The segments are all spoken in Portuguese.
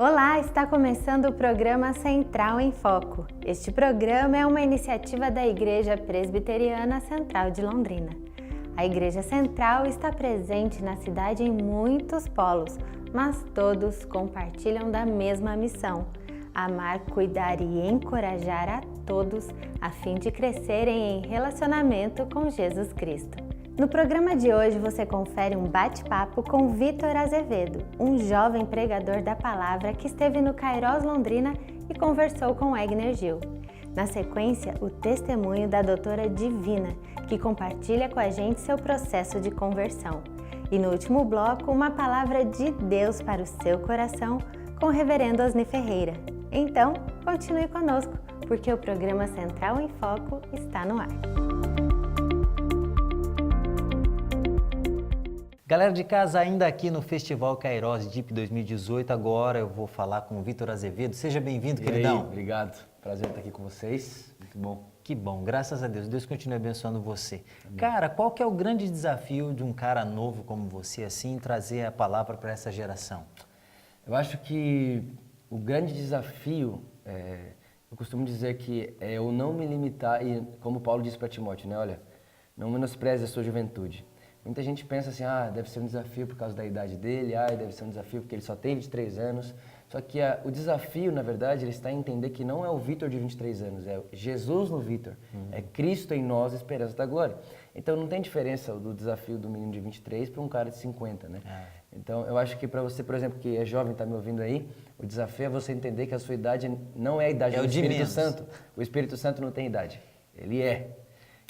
Olá, está começando o programa Central em Foco. Este programa é uma iniciativa da Igreja Presbiteriana Central de Londrina. A Igreja Central está presente na cidade em muitos polos, mas todos compartilham da mesma missão: amar, cuidar e encorajar a todos a fim de crescerem em relacionamento com Jesus Cristo. No programa de hoje você confere um bate-papo com Vitor Azevedo, um jovem pregador da palavra que esteve no Kairos Londrina e conversou com Egner Gil. Na sequência, o testemunho da doutora Divina, que compartilha com a gente seu processo de conversão. E no último bloco, uma palavra de Deus para o seu coração com o reverendo Osni Ferreira. Então, continue conosco, porque o programa Central em Foco está no ar. Galera de casa, ainda aqui no Festival Kairos Deep 2018, agora eu vou falar com o Vitor Azevedo. Seja bem-vindo, queridão. Aí, obrigado. Prazer estar aqui com vocês. Muito bom. Que bom, graças a Deus. Deus continue abençoando você. Amém. Cara, qual que é o grande desafio de um cara novo como você, assim, trazer a palavra para essa geração? Eu acho que o grande desafio, eu costumo dizer que é eu não me limitar, e como Paulo disse para Timóteo, né? Olha, não menospreze a sua juventude. Muita gente pensa assim, deve ser um desafio por causa da idade dele, deve ser um desafio porque ele só tem 23 anos. Só que o desafio, na verdade, ele está em entender que não é o Vitor de 23 anos, é Jesus no Vitor. É Cristo em nós, esperança da glória. Então não tem diferença do desafio do menino de 23 para um cara de 50, né? Então eu acho que para você, por exemplo, que é jovem, está me ouvindo aí, o desafio é você entender que a sua idade não é a idade do Espírito Santo. O Espírito Santo não tem idade, ele é.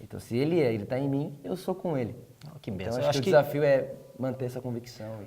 Então se ele é, ele está em mim, eu sou com ele. Que benção. Então acho que o desafio é manter essa convicção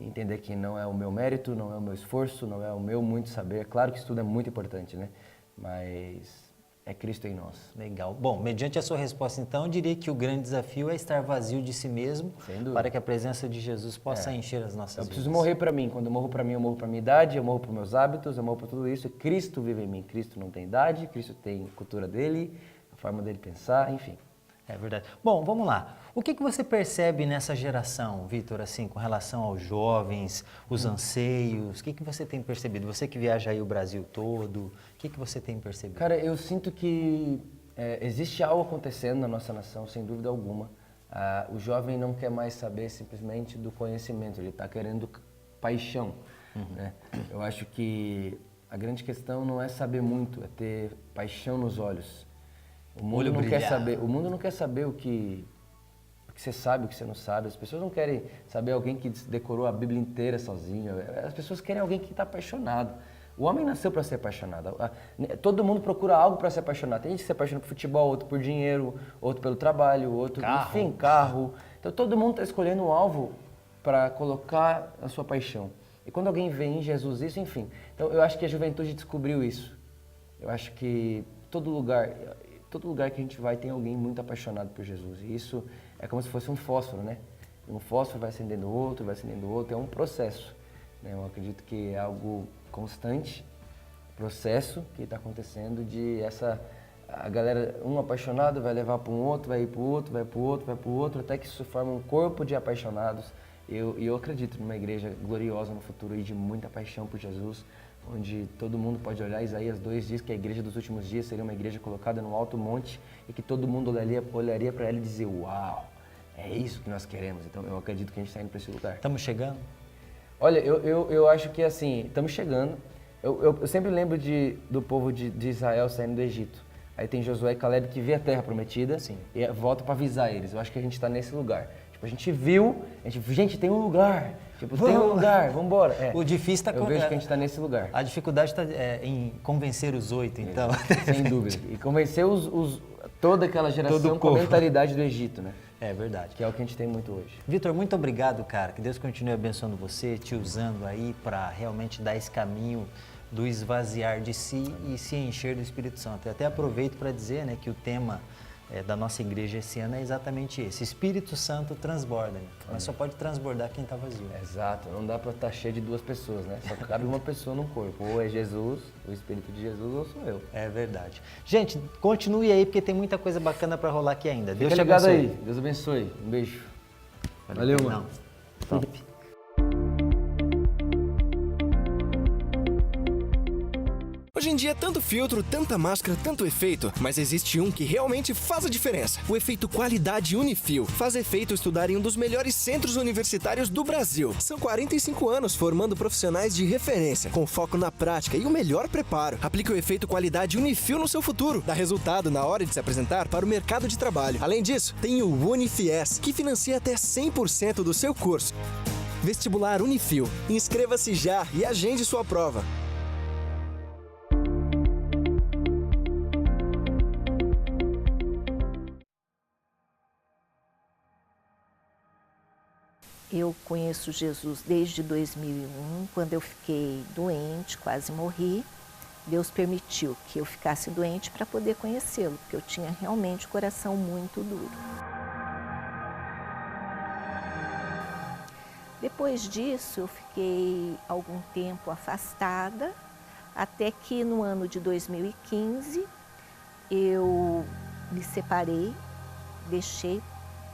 e entender que não é o meu mérito, não é o meu esforço, não é o meu muito saber. Claro que isso tudo é muito importante, né? Mas é Cristo em nós. Legal. Bom, mediante a sua resposta, então, eu diria que o grande desafio é estar vazio de si mesmo para que a presença de Jesus possa encher as nossas vidas. Eu preciso morrer para mim. Quando eu morro para mim, eu morro para minha idade, eu morro para meus hábitos, eu morro para tudo isso. Cristo vive em mim. Cristo não tem idade, Cristo tem a cultura dele, a forma dele pensar, enfim. É verdade. Bom, vamos lá. O que você percebe nessa geração, Vitor, assim, com relação aos jovens, os anseios? O que você tem percebido? Você que viaja aí o Brasil todo, o que você tem percebido? Cara, eu sinto que existe algo acontecendo na nossa nação, sem dúvida alguma. O jovem não quer mais saber simplesmente do conhecimento, ele está querendo paixão. Né? Eu acho que a grande questão não é saber muito, é ter paixão nos olhos. O mundo não quer saber o que você sabe, o que você não sabe. As pessoas não querem saber alguém que decorou a Bíblia inteira sozinho. As pessoas querem alguém que está apaixonado. O homem nasceu para ser apaixonado. Todo mundo procura algo para ser apaixonado. Tem gente que se apaixona por futebol, outro por dinheiro, outro pelo trabalho, outro, carro. Então todo mundo está escolhendo um alvo para colocar a sua paixão. E quando alguém vê em Jesus isso, enfim. Então eu acho que a juventude descobriu isso. Eu acho que todo lugar que a gente vai tem alguém muito apaixonado por Jesus. E isso é como se fosse um fósforo, né? Um fósforo vai acendendo outro, é um processo. Né? Eu acredito que é algo constante, processo que está acontecendo a galera, um apaixonado vai levar para um outro, vai ir para o outro, vai para o outro, vai para o outro, até que isso forma um corpo de apaixonados. Eu acredito numa igreja gloriosa no futuro e de muita paixão por Jesus, onde todo mundo pode olhar. Isaías 2 diz que a igreja dos últimos dias seria uma igreja colocada no alto monte e que todo mundo olharia para ela e dizer, uau, é isso que nós queremos. Então eu acredito que a gente está indo para esse lugar. Estamos chegando? Olha, eu acho que assim, estamos chegando. Eu sempre lembro do povo de Israel saindo do Egito. Aí tem Josué e Caleb que vê a terra prometida e volta para avisar eles. Eu acho que a gente está nesse lugar. Tipo, a gente viu, gente, tem um lugar. Tipo, tem um lugar, vamos embora. O difícil está... Eu vejo que a gente está nesse lugar. A dificuldade está em convencer os 8, então. Sem dúvida. E convencer toda aquela geração com a mentalidade do Egito, né? É verdade. Que é o que a gente tem muito hoje. Vitor, muito obrigado, cara. Que Deus continue abençoando você, te usando aí para realmente dar esse caminho do esvaziar de si e se encher do Espírito Santo. Eu até aproveito para dizer, né, que o tema da nossa igreja esse ano é exatamente esse: Espírito Santo transborda, né? Mas só pode transbordar quem está vazio. Exato, não dá para estar cheio de duas pessoas, né? Só cabe uma pessoa no corpo, ou é Jesus, o Espírito de Jesus, ou sou eu. É verdade. Gente, continue aí porque tem muita coisa bacana para rolar aqui ainda. Deus te ligado abençoe. Aí, Deus abençoe, um beijo. Valeu mano. Top. Hoje em dia, tanto filtro, tanta máscara, tanto efeito, mas existe um que realmente faz a diferença. O efeito qualidade Unifil. Faz efeito estudar em um dos melhores centros universitários do Brasil. São 45 anos formando profissionais de referência, com foco na prática e o melhor preparo. Aplique o efeito qualidade Unifil no seu futuro. Dá resultado na hora de se apresentar para o mercado de trabalho. Além disso, tem o Unifies, que financia até 100% do seu curso. Vestibular Unifil. Inscreva-se já e agende sua prova. Eu conheço Jesus desde 2001, quando eu fiquei doente, quase morri. Deus permitiu que eu ficasse doente para poder conhecê-lo, porque eu tinha realmente o coração muito duro. Depois disso, eu fiquei algum tempo afastada, até que no ano de 2015 eu me separei, deixei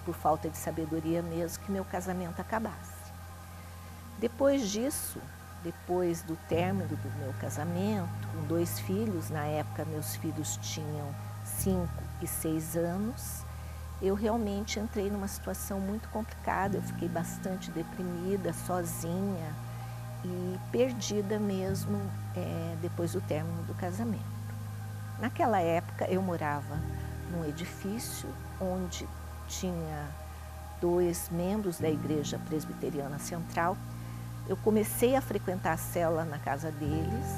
por falta de sabedoria mesmo, que meu casamento acabasse. Depois disso, depois do término do meu casamento, com 2 filhos, na época meus filhos tinham 5 e 6 anos, eu realmente entrei numa situação muito complicada, eu fiquei bastante deprimida, sozinha e perdida mesmo depois do término do casamento. Naquela época eu morava num edifício onde tinha 2 membros da Igreja Presbiteriana Central. Eu comecei a frequentar a célula na casa deles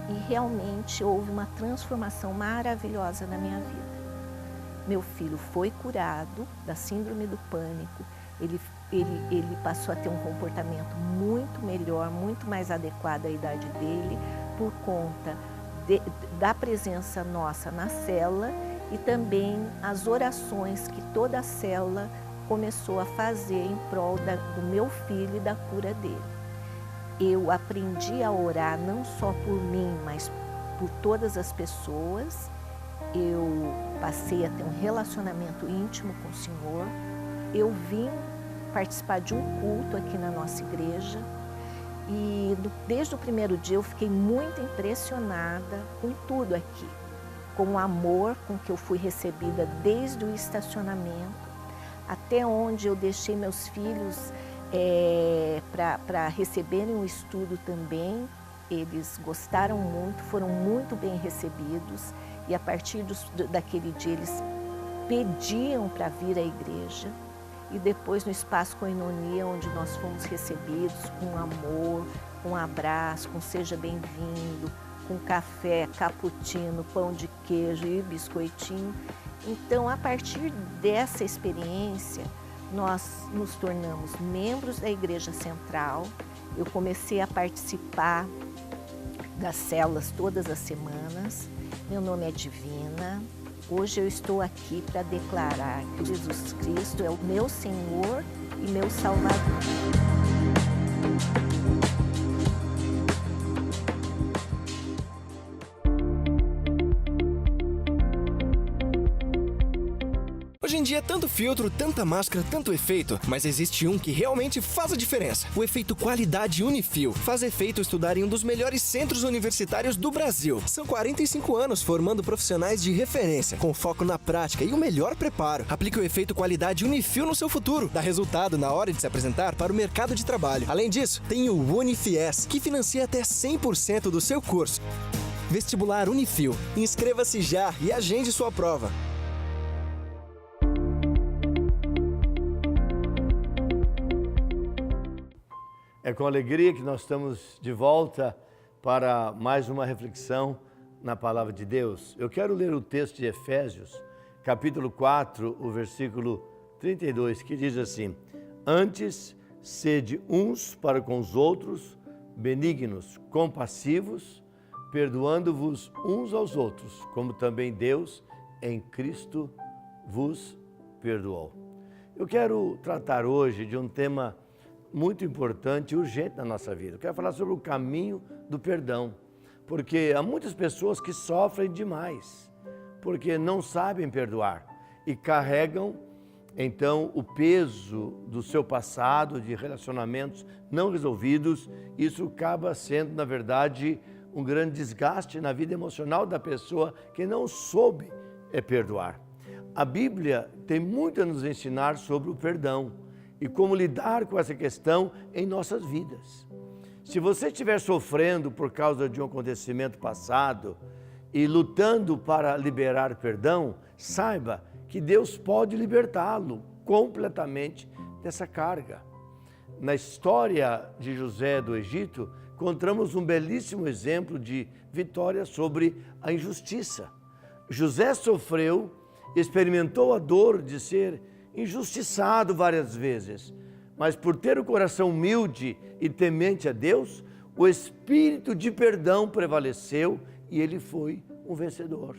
e realmente houve uma transformação maravilhosa na minha vida. Meu filho foi curado da síndrome do pânico, ele passou a ter um comportamento muito melhor, muito mais adequado à idade dele, por conta da presença nossa na célula e também as orações que toda a célula começou a fazer em prol do meu filho e da cura dele. Eu aprendi a orar não só por mim, mas por todas as pessoas. Eu passei a ter um relacionamento íntimo com o Senhor. Eu vim participar de um culto aqui na nossa igreja e desde o primeiro dia eu fiquei muito impressionada com tudo aqui, com o amor com que eu fui recebida desde o estacionamento até onde eu deixei meus filhos para receberem o estudo também. Eles gostaram muito, foram muito bem recebidos e a partir daquele dia eles pediam para vir à igreja. E depois no Espaço Koinonia, onde nós fomos recebidos com amor, com abraço, com seja bem-vindo, com café, cappuccino, pão de queijo e biscoitinho. Então, a partir dessa experiência, nós nos tornamos membros da Igreja Central. Eu comecei a participar das células todas as semanas. Meu nome é Divina. Hoje eu estou aqui para declarar que Jesus Cristo é o meu Senhor e meu Salvador. Hoje em dia, tanto filtro, tanta máscara, tanto efeito, mas existe um que realmente faz a diferença. O efeito qualidade Unifil. Faz efeito estudar em um dos melhores centros universitários do Brasil. São 45 anos formando profissionais de referência, com foco na prática e o melhor preparo. Aplique o efeito qualidade Unifil no seu futuro. Dá resultado na hora de se apresentar para o mercado de trabalho. Além disso, tem o Unifies, que financia até 100% do seu curso. Vestibular Unifil. Inscreva-se já e agende sua prova. É com alegria que nós estamos de volta para mais uma reflexão na Palavra de Deus. Eu quero ler o texto de Efésios, capítulo 4, o versículo 32, que diz assim: Antes, sede uns para com os outros, benignos, compassivos, perdoando-vos uns aos outros, como também Deus, em Cristo, vos perdoou. Eu quero tratar hoje de um tema muito importante e urgente na nossa vida. Eu quero falar sobre o caminho do perdão, porque há muitas pessoas que sofrem demais, porque não sabem perdoar e carregam, então, o peso do seu passado, de relacionamentos não resolvidos. Isso acaba sendo, na verdade, um grande desgaste na vida emocional da pessoa que não soube perdoar. A Bíblia tem muito a nos ensinar sobre o perdão e como lidar com essa questão em nossas vidas. Se você estiver sofrendo por causa de um acontecimento passado e lutando para liberar perdão, saiba que Deus pode libertá-lo completamente dessa carga. Na história de José do Egito, encontramos um belíssimo exemplo de vitória sobre a injustiça. José sofreu, experimentou a dor de ser injustiçado várias vezes, mas por ter o coração humilde e temente a Deus, o espírito de perdão prevaleceu e ele foi um vencedor.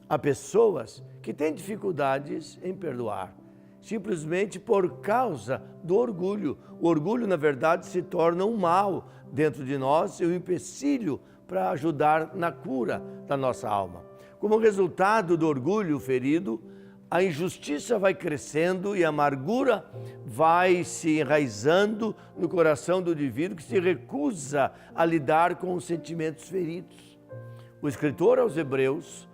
Há pessoas que têm dificuldades em perdoar, simplesmente por causa do orgulho. O orgulho, na verdade, se torna um mal dentro de nós e um empecilho para ajudar na cura da nossa alma. Como resultado do orgulho ferido, a injustiça vai crescendo e a amargura vai se enraizando no coração do indivíduo que se recusa a lidar com os sentimentos feridos. O escritor aos Hebreus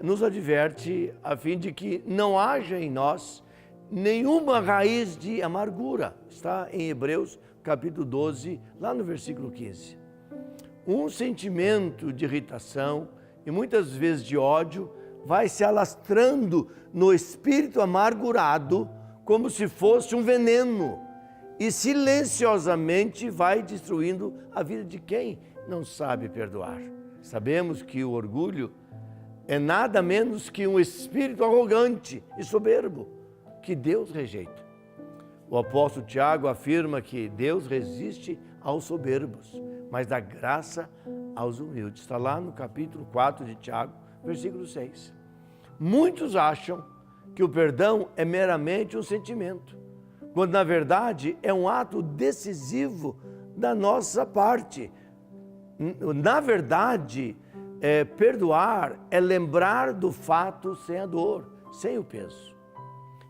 nos adverte a fim de que não haja em nós nenhuma raiz de amargura. Está em Hebreus capítulo 12, lá no versículo 15. Um sentimento de irritação e muitas vezes de ódio vai se alastrando no espírito amargurado como se fosse um veneno e silenciosamente vai destruindo a vida de quem não sabe perdoar. Sabemos que o orgulho é nada menos que um espírito arrogante e soberbo que Deus rejeita. O apóstolo Tiago afirma que Deus resiste aos soberbos, mas dá graça aos humildes. Está lá no capítulo 4 de Tiago, versículo 6. Muitos acham que o perdão é meramente um sentimento, quando na verdade é um ato decisivo da nossa parte. Na verdade, perdoar é lembrar do fato sem a dor, sem o peso.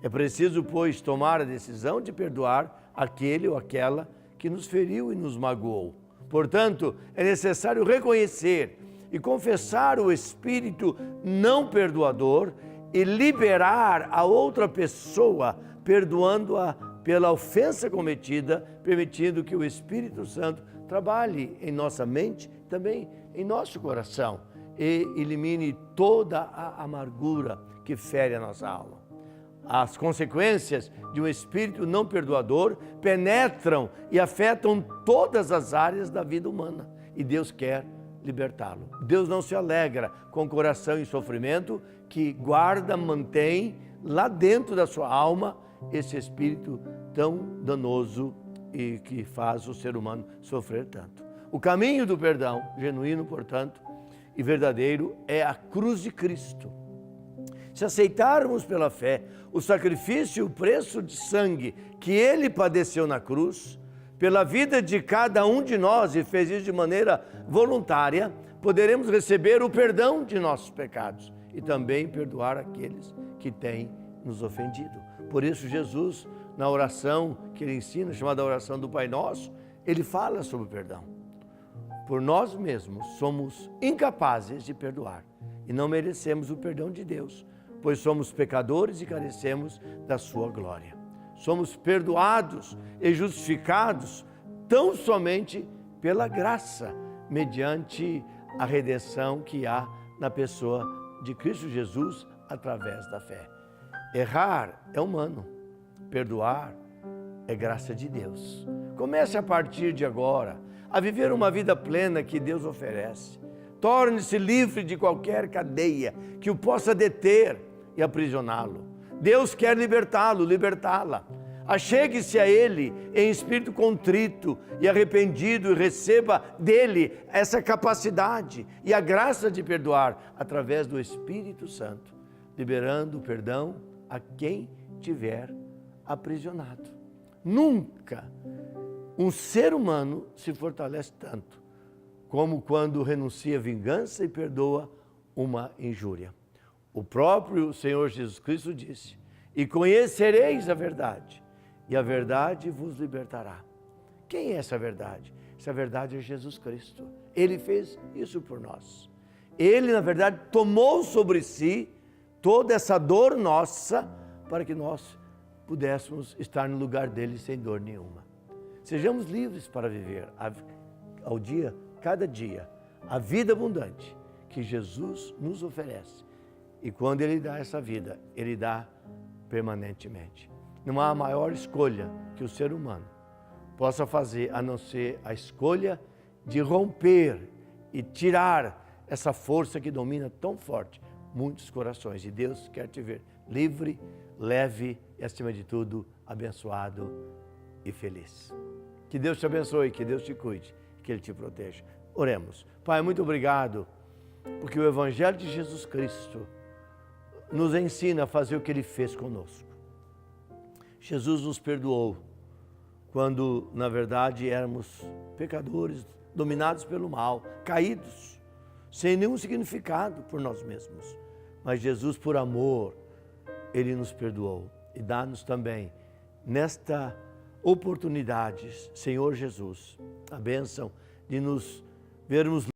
É preciso, pois, tomar a decisão de perdoar aquele ou aquela que nos feriu e nos magoou. Portanto, é necessário reconhecer e confessar o espírito não perdoador e liberar a outra pessoa, perdoando-a pela ofensa cometida, permitindo que o Espírito Santo trabalhe em nossa mente, também em nosso coração, e elimine toda a amargura que fere a nossa alma. As consequências de um espírito não perdoador penetram e afetam todas as áreas da vida humana, e Deus quer libertá-lo. Deus não se alegra com o coração em sofrimento que guarda, mantém lá dentro da sua alma esse espírito tão danoso e que faz o ser humano sofrer tanto. O caminho do perdão, genuíno, portanto, e verdadeiro, é a cruz de Cristo. Se aceitarmos pela fé o sacrifício e o preço de sangue que Ele padeceu na cruz, pela vida de cada um de nós, e fez isso de maneira voluntária, poderemos receber o perdão de nossos pecados e também perdoar aqueles que têm nos ofendido. Por isso Jesus, na oração que Ele ensina, chamada oração do Pai Nosso, Ele fala sobre o perdão. Por nós mesmos somos incapazes de perdoar e não merecemos o perdão de Deus, pois somos pecadores e carecemos da sua glória. Somos perdoados e justificados tão somente pela graça, mediante a redenção que há na pessoa de Cristo Jesus através da fé. Errar é humano, perdoar é graça de Deus. Comece a partir de agora a viver uma vida plena que Deus oferece. Torne-se livre de qualquer cadeia que o possa deter e aprisioná-lo. Deus quer libertá-lo, libertá-la. Achegue-se a Ele em espírito contrito e arrependido e receba dEle essa capacidade e a graça de perdoar através do Espírito Santo, liberando o perdão a quem tiver aprisionado. Nunca um ser humano se fortalece tanto como quando renuncia à vingança e perdoa uma injúria. O próprio Senhor Jesus Cristo disse: "E conhecereis a verdade, e a verdade vos libertará." Quem é essa verdade? Essa verdade é Jesus Cristo. Ele fez isso por nós. Ele, na verdade, tomou sobre si toda essa dor nossa para que nós pudéssemos estar no lugar dele sem dor nenhuma. Sejamos livres para viver ao dia, cada dia, a vida abundante que Jesus nos oferece. E quando Ele dá essa vida, Ele dá permanentemente. Não há maior escolha que o ser humano possa fazer a não ser a escolha de romper e tirar essa força que domina tão forte muitos corações. E Deus quer te ver livre, leve e, acima de tudo, abençoado e feliz. Que Deus te abençoe, que Deus te cuide, que Ele te proteja. Oremos. Pai, muito obrigado, porque o Evangelho de Jesus Cristo nos ensina a fazer o que Ele fez conosco. Jesus nos perdoou quando, na verdade, éramos pecadores, dominados pelo mal, caídos, sem nenhum significado por nós mesmos. Mas Jesus, por amor, Ele nos perdoou e dá-nos também, nesta oportunidade, Senhor Jesus, a bênção de nos vermos